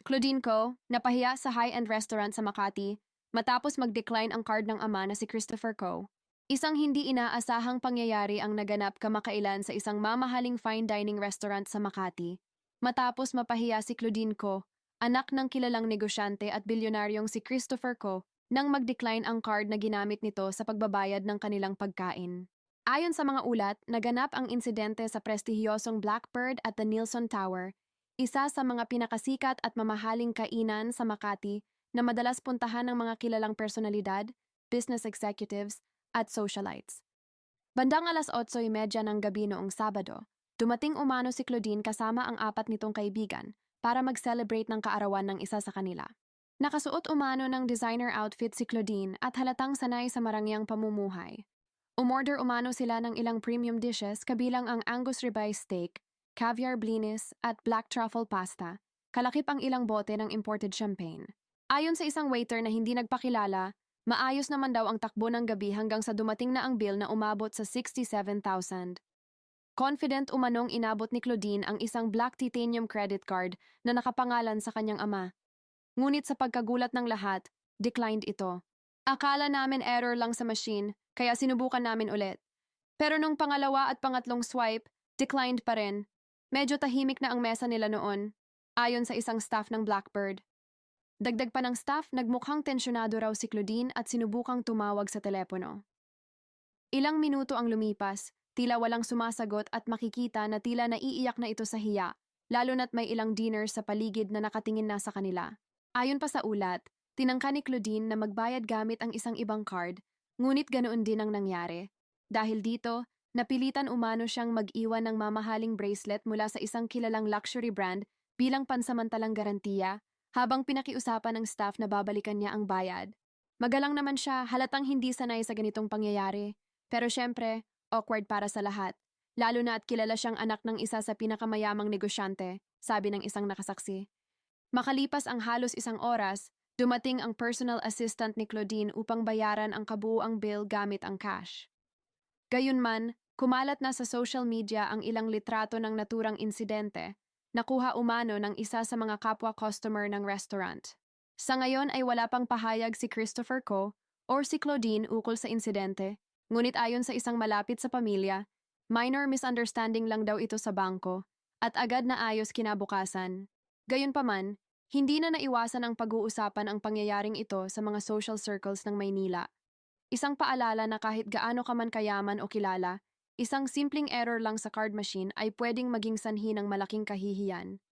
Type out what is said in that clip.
Claudine Ko, napahiya sa high-end restaurant sa Makati matapos mag-decline ang card ng ama na si Christopher Ko. Isang hindi inaasahang pangyayari ang naganap kamakailan sa isang mamahaling fine dining restaurant sa Makati. Matapos mapahiya si Claudine Ko, anak ng kilalang negosyante at bilyonaryong si Christopher Ko, nang mag-decline ang card na ginamit nito sa pagbabayad ng kanilang pagkain. Ayon sa mga ulat, naganap ang insidente sa prestihiyosong Blackbird at the Nilsson Tower, isa sa mga pinakasikat at mamahaling kainan sa Makati na madalas puntahan ng mga kilalang personalidad, business executives, at socialites. Bandang 8:30 ng gabi noong Sabado, dumating umano si Claudine kasama ang apat nitong kaibigan para mag-celebrate ng kaarawan ng isa sa kanila. Nakasuot umano ng designer outfit si Claudine at halatang sanay sa marangyang pamumuhay. Umorder umano sila ng ilang premium dishes kabilang ang Angus ribeye steak, caviar blinis at black truffle pasta, kalakip ang ilang bote ng imported champagne. Ayon sa isang waiter na hindi nagpakilala, maayos naman daw ang takbo ng gabi hanggang sa dumating na ang bill na umabot sa 67,000. Confident umanong inabot ni Claudine ang isang black titanium credit card na nakapangalan sa kanyang ama. Ngunit sa pagkagulat ng lahat, declined ito. Akala namin error lang sa machine, kaya sinubukan namin ulit. Pero nung pangalawa at pangatlong swipe, declined pa rin. Medyo tahimik na ang mesa nila noon, ayon sa isang staff ng Blackbird. Dagdag pa ng staff, nagmukhang tensyonado raw si Claudine at sinubukang tumawag sa telepono. Ilang minuto ang lumipas, tila walang sumasagot at makikita na tila naiiyak na ito sa hiya, lalo na't may ilang diners sa paligid na nakatingin na sa kanila. Ayon pa sa ulat, tinangka ni Claudine na magbayad gamit ang isang ibang card, ngunit ganoon din ang nangyari. Dahil dito, napilitan umano siyang mag-iwan ng mamahaling bracelet mula sa isang kilalang luxury brand bilang pansamantalang garantiya, habang pinakiusapan ng staff na babalikan niya ang bayad. Magalang naman siya, halatang hindi sanay sa ganitong pangyayari. Pero syempre, awkward para sa lahat. Lalo na at kilala siyang anak ng isa sa pinakamayamang negosyante, sabi ng isang nakasaksi. Makalipas ang halos isang oras, dumating ang personal assistant ni Claudine upang bayaran ang kabuuang bill gamit ang cash. Gayunman, kumalat na sa social media ang ilang litrato ng naturang insidente, nakuha umano ng isa sa mga kapwa customer ng restaurant. Sa ngayon ay wala pang pahayag si Christopher Ko or si Claudine ukol sa insidente, ngunit ayon sa isang malapit sa pamilya, minor misunderstanding lang daw ito sa bangko at agad na ayos kinabukasan. Gayunpaman, hindi na naiwasan ang pag-uusapan ang pangyayaring ito sa mga social circles ng Maynila. Isang paalala na kahit gaano ka man kayaman o kilala, isang simpleng error lang sa card machine ay pwedeng maging sanhi ng malaking kahihiyan.